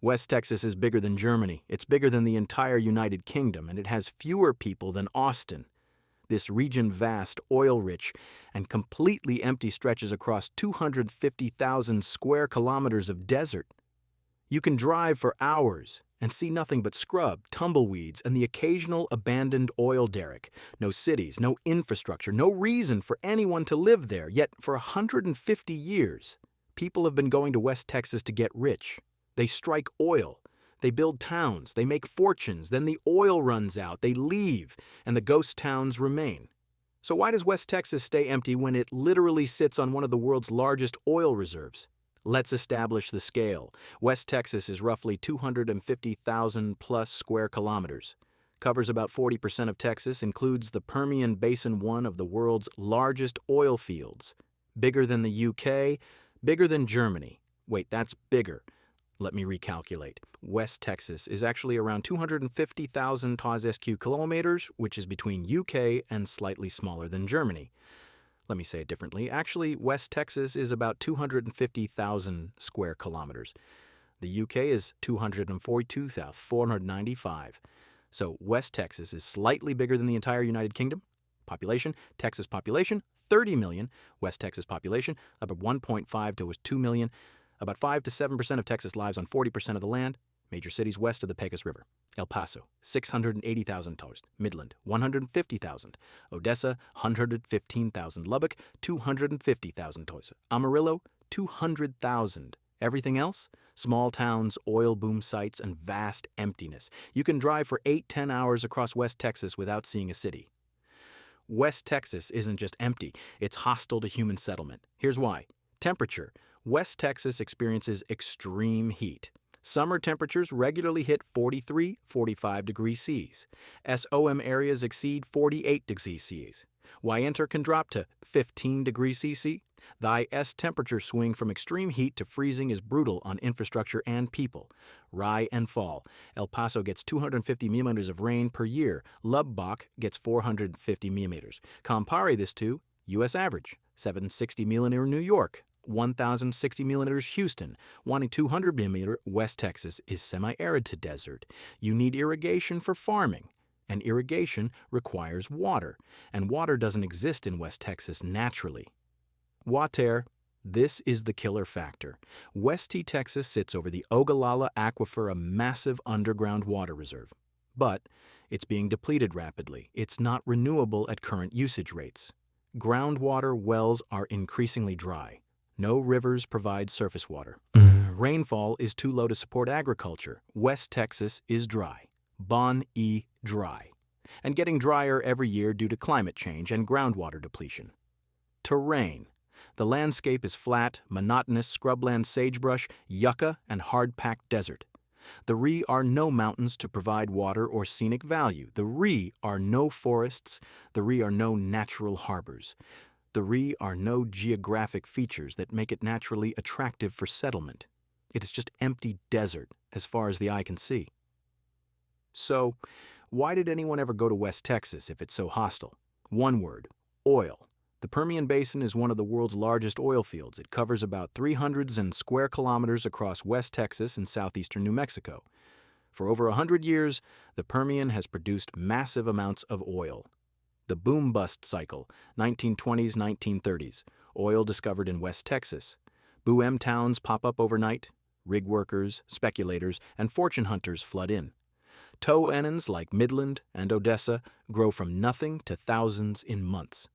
West Texas is bigger than Germany. It's bigger than the entire United Kingdom, and it has fewer people than Austin. This region, vast, oil-rich, and completely empty, stretches across 250,000 square kilometers of desert. You can drive for hours and see nothing but scrub, tumbleweeds, and the occasional abandoned oil derrick. No cities, no infrastructure, no reason for anyone to live there, yet for 150 years, people have been going to West Texas to get rich. They strike oil. They build towns. They make fortunes. Then the oil runs out. They leave, and the ghost towns remain. So why does West Texas stay empty when it literally sits on one of the world's largest oil reserves? Let's establish the scale. West Texas is roughly 250,000 plus square kilometers. Covers about 40% of Texas, includes the Permian Basin, one of the world's largest oil fields. Bigger than the UK, bigger than Germany. Wait, that's bigger. Let me recalculate. West Texas is actually around 250,000 sq kilometers, which is between UK and slightly smaller than Germany. Let me say it differently. Actually, West Texas is about 250,000 square kilometers. The UK is 242,495. So West Texas is slightly bigger than the entire United Kingdom. Population, Texas population, 30 million. West Texas population, about 1.5 to 2 million. About 5 to 7% of Texas lives on 40% of the land. Major cities west of the Pecos River. El Paso, 680,000. Midland, 150,000. Odessa, 115,000. Lubbock, 250,000. Amarillo, 200,000. Everything else? Small towns, oil boom sites, and vast emptiness. You can drive for 8-10 hours across West Texas without seeing a city. West Texas isn't just empty, it's hostile to human settlement. Here's why. Temperature. West Texas experiences extreme heat. Summer temperatures regularly hit 43, 45 degrees Cs. SOM areas exceed 48 degrees Cs. Winter can drop to 15 degrees Cc. Thy S temperature swing from extreme heat to freezing is brutal on infrastructure and people. Rise and fall. El Paso gets 250 millimeters of rain per year. Lubbock gets 450 millimeters. Compare this to U.S. average, 760 millimeter New York, 1,060 millimeters Houston. Wanting 200 millimeter West Texas is semi-arid to desert. You need irrigation for farming, and irrigation requires water, and water doesn't exist in West Texas naturally. Water, this is the killer factor. West Texas sits over the Ogallala Aquifer, a massive underground water reserve. But it's being depleted rapidly. It's not renewable at current usage rates. Groundwater wells are increasingly dry. No rivers provide surface water. Rainfall is too low to support agriculture. West Texas is dry. Bon-y dry. And getting drier every year due to climate change and groundwater depletion. Terrain. The landscape is flat, monotonous scrubland sagebrush, yucca, and hard-packed desert. The Ree are no mountains to provide water or scenic value. The Ree are no forests. The Ree are no natural harbors. The Ree are no geographic features that make it naturally attractive for settlement. It is just empty desert as far as the eye can see. So, why did anyone ever go to West Texas if it's so hostile? One word: oil. The Permian Basin is one of the world's largest oil fields. It covers about 300 square kilometers across West Texas and southeastern New Mexico. For over 100 years, the Permian has produced massive amounts of oil. The boom-bust cycle, 1920s, 1930s. Oil discovered in West Texas. Boom towns pop up overnight. Rig workers, speculators, and fortune hunters flood in. Tow ennons like Midland and Odessa grow from nothing to thousands in months.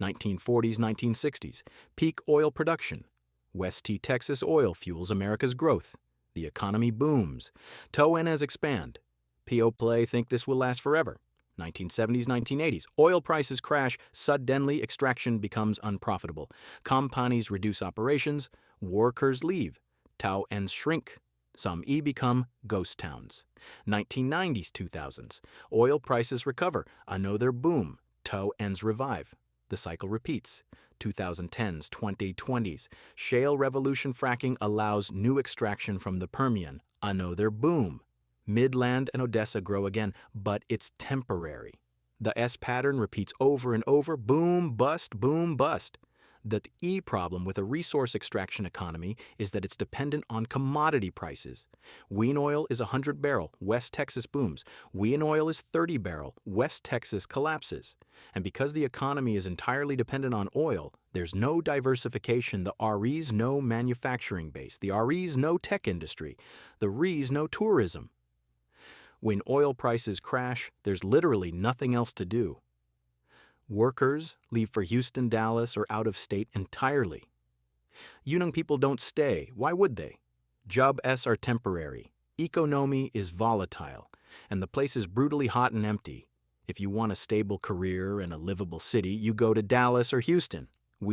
1940s, 1960s. Peak oil production. West Texas oil fuels America's growth. The economy booms. Tow ennons expand. People think this will last forever. 1970s, 1980s. Oil prices crash. Suddenly, extraction becomes unprofitable. Companies reduce operations. Workers leave. Tow ends shrink. Some become ghost towns. 1990s, 2000s. Oil prices recover. Another boom. Tow ends revive. The cycle repeats. 2010s, 2020s. Shale revolution fracking allows new extraction from the Permian. Another boom. Midland and Odessa grow again, but it's temporary. The S pattern repeats over and over. Boom, bust, boom, bust. The E problem with a resource extraction economy is that it's dependent on commodity prices. Wheat oil is 100 barrel, West Texas booms. Wheat oil is 30 barrel, West Texas collapses. And because the economy is entirely dependent on oil, there's no diversification. The RE's no manufacturing base. The RE's no tech industry. The RE's no tourism. When oil prices crash, there's literally nothing else to do. Workers leave for Houston, Dallas, or out of state entirely. Young people don't stay. Why would they? Jobs are temporary. Economy is volatile. And the place is brutally hot and empty. If you want a stable career and a livable city, you go to Dallas or Houston.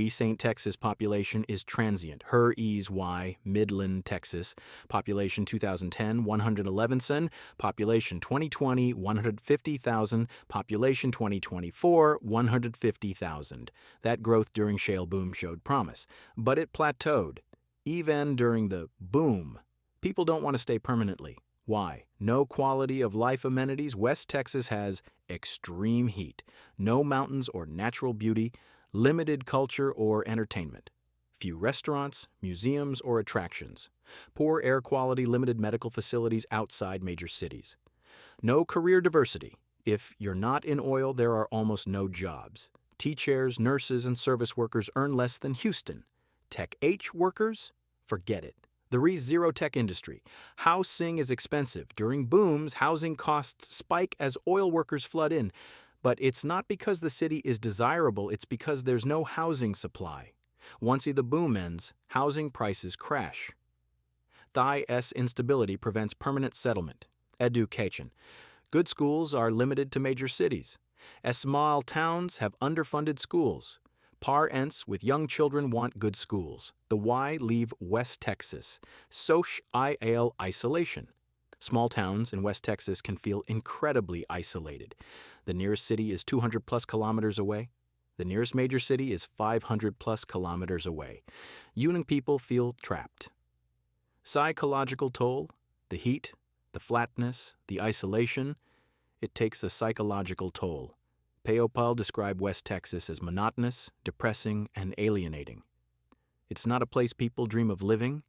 St. Texas population is transient. Her E's Y, Midland, Texas. Population 2010, 111,000. Population 2020, 150,000. Population 2024, 150,000. That growth during shale boom showed promise, but it plateaued. Even during the boom, people don't want to stay permanently. Why? No quality of life amenities. West Texas has extreme heat, no mountains or natural beauty, limited culture or entertainment, few restaurants, museums, or attractions, poor air quality, limited medical facilities outside major cities. No career diversity. If you're not in oil, there are almost no jobs. Teachers, nurses, and service workers earn less than Houston. Tech H workers? Forget it. There is zero tech industry. Housing is expensive. During booms, housing costs spike as oil workers flood in. But it's not because the city is desirable, it's because there's no housing supply. Once the boom ends, housing prices crash. S instability prevents permanent settlement. Education. Good schools are limited to major cities. Small towns have underfunded schools. Parents with young children want good schools. The Y leave West Texas. Social isolation. Small towns in West Texas can feel incredibly isolated. The nearest city is 200 plus kilometers away. The nearest major city is 500 plus kilometers away. Young people feel trapped. Psychological toll, the heat, the flatness, the isolation, it takes a psychological toll. Payopal described West Texas as monotonous, depressing, and alienating. It's not a place people dream of living.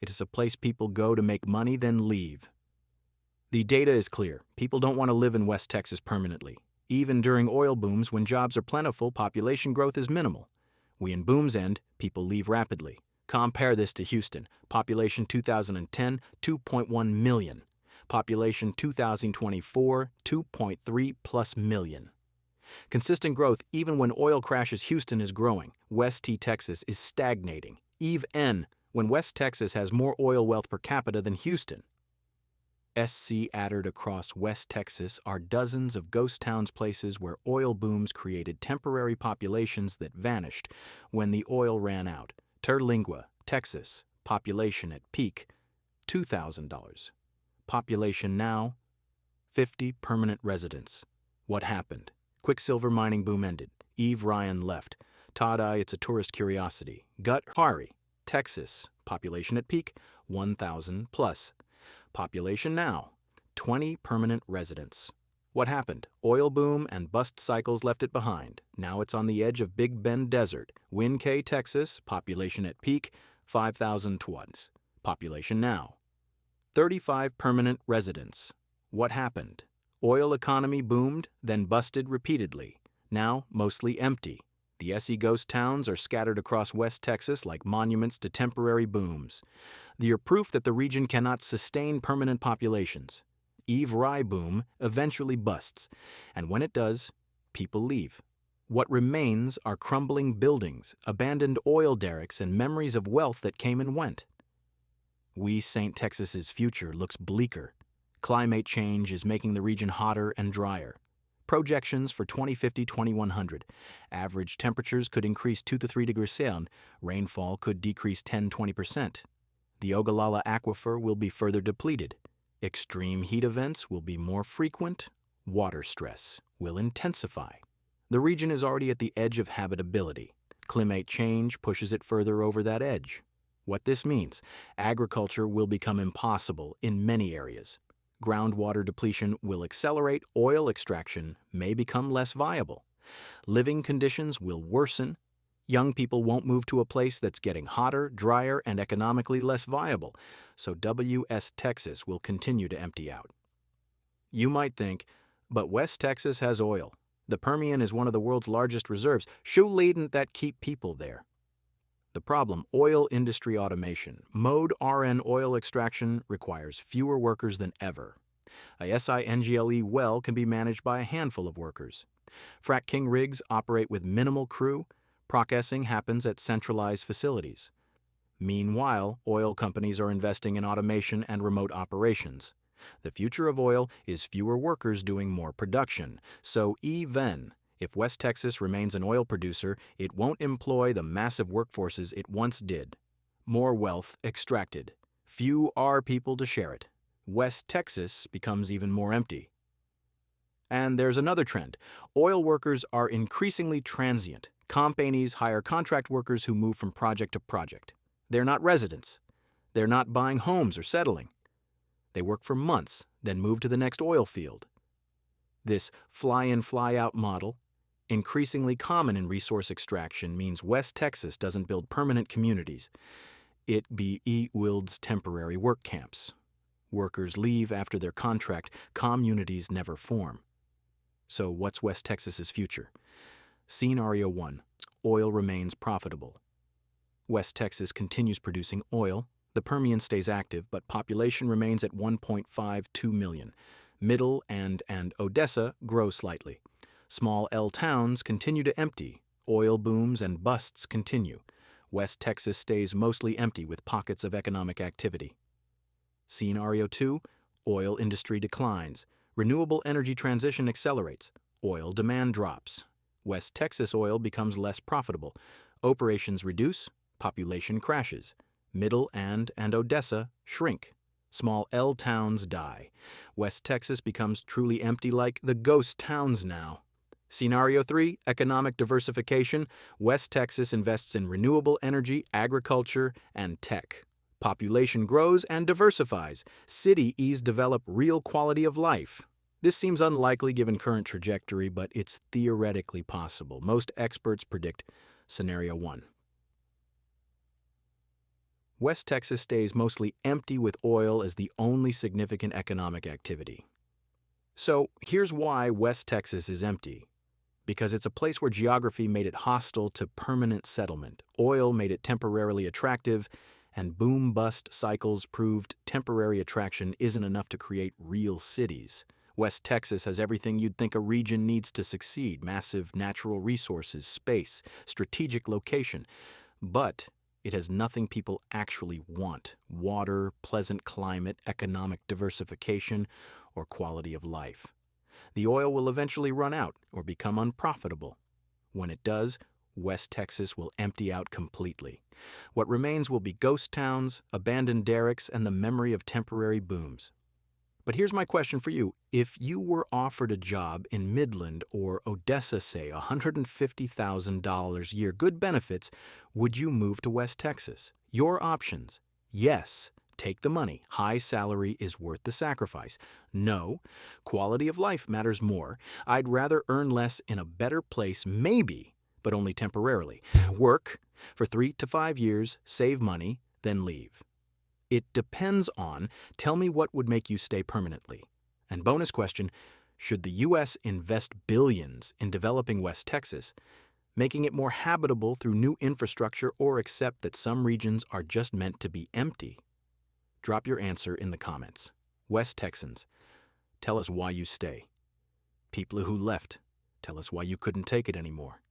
It is a place people go to make money, then leave. The data is clear. People don't want to live in West Texas permanently. Even during oil booms, when jobs are plentiful, population growth is minimal. When booms end, people leave rapidly. Compare this to Houston. Population 2010, 2.1 million. Population 2024, 2.3 plus million. Consistent growth even when oil crashes. Houston is growing. West Texas is stagnating. Even when West Texas has more oil wealth per capita than Houston. Scattered across West Texas are dozens of ghost towns, places where oil booms created temporary populations that vanished when the oil ran out. Terlingua, Texas, population at peak, $2,000. Population now, 50 permanent residents. What happened? Quicksilver mining boom ended. Eve Ryan left. Tada, it's a tourist curiosity. Gut Hari, Texas, population at peak, 1,000 plus. Population now, 20 permanent residents. What happened? Oil boom and bust cycles left it behind. Now it's on the edge of Big Bend Desert. Win K, Texas, population at peak, 5,000 twas. Population now, 35 permanent residents. What happened? Oil economy boomed, then busted repeatedly. Now mostly empty. The SE ghost towns are scattered across West Texas like monuments to temporary booms. They are proof that the region cannot sustain permanent populations. Eve Rye boom eventually busts, and when it does, people leave. What remains are crumbling buildings, abandoned oil derricks, and memories of wealth that came and went. St. Texas's future looks bleaker. Climate change is making the region hotter and drier. Projections for 2050-2100. Average temperatures could increase 2 to 3 degrees Celsius. Rainfall could decrease 10-20%. The Ogallala aquifer will be further depleted. Extreme heat events will be more frequent. Water stress will intensify. The region is already at the edge of habitability. Climate change pushes it further over that edge. What this means, agriculture will become impossible in many areas. Groundwater depletion will accelerate, oil extraction may become less viable. Living conditions will worsen, Young people won't move to a place that's getting hotter, drier, and economically less viable, so West Texas will continue to empty out. You might think, but West Texas has oil. The Permian is one of the world's largest reserves. Should that keep people there? The problem, oil industry automation. Mode RN oil extraction requires fewer workers than ever. A SINGLE well can be managed by a handful of workers. Frac King rigs operate with minimal crew. Processing happens at centralized facilities. Meanwhile, oil companies are investing in automation and remote operations. The future of oil is fewer workers doing more production. So even if West Texas remains an oil producer, it won't employ the massive workforces it once did. More wealth extracted. Few are people to share it. West Texas becomes even more empty. And there's another trend. Oil workers are increasingly transient. Companies hire contract workers who move from project to project. They're not residents. They're not buying homes or settling. They work for months, then move to the next oil field. This fly-in, fly-out model, increasingly common in resource extraction, means West Texas doesn't build permanent communities. It builds temporary work camps. Workers leave after their contract. Communities never form. So what's West Texas's future? Scenario 1. Oil remains profitable. West Texas continues producing oil. The Permian stays active, but population remains at 1.52 million. Middle and Odessa grow slightly. Small L towns continue to empty. Oil booms and busts continue. West Texas stays mostly empty with pockets of economic activity. Scenario 2. Oil industry declines. Renewable energy transition accelerates. Oil demand drops. West Texas oil becomes less profitable. Operations reduce. Population crashes. Middle and Odessa shrink. Small L towns die. West Texas becomes truly empty, like the ghost towns now. Scenario 3, economic diversification. West Texas invests in renewable energy, agriculture, and tech. Population grows and diversifies. Cities develop real quality of life. This seems unlikely given current trajectory, but it's theoretically possible. Most experts predict Scenario 1. West Texas stays mostly empty with oil as the only significant economic activity. So here's why West Texas is empty. Because it's a place where geography made it hostile to permanent settlement. Oil made it temporarily attractive, and boom-bust cycles proved temporary attraction isn't enough to create real cities. West Texas has everything you'd think a region needs to succeed: massive natural resources, space, strategic location. But it has nothing people actually want: water, pleasant climate, economic diversification, or quality of life. The oil will eventually run out or become unprofitable. When it does, West Texas will empty out completely. What remains will be ghost towns, abandoned derricks, and the memory of temporary booms. But here's my question for you. If you were offered a job in Midland or Odessa, say, $150,000 a year, good benefits, would you move to West Texas? Your options: yes, take the money. High salary is worth the sacrifice. No, quality of life matters more. I'd rather earn less in a better place, maybe, but only temporarily. Work for 3 to 5 years, save money, then leave. It depends on, tell me what would make you stay permanently. And bonus question, should the U.S. invest billions in developing West Texas, making it more habitable through new infrastructure, or accept that some regions are just meant to be empty? Drop your answer in the comments. West Texans, tell us why you stay. People who left, tell us why you couldn't take it anymore.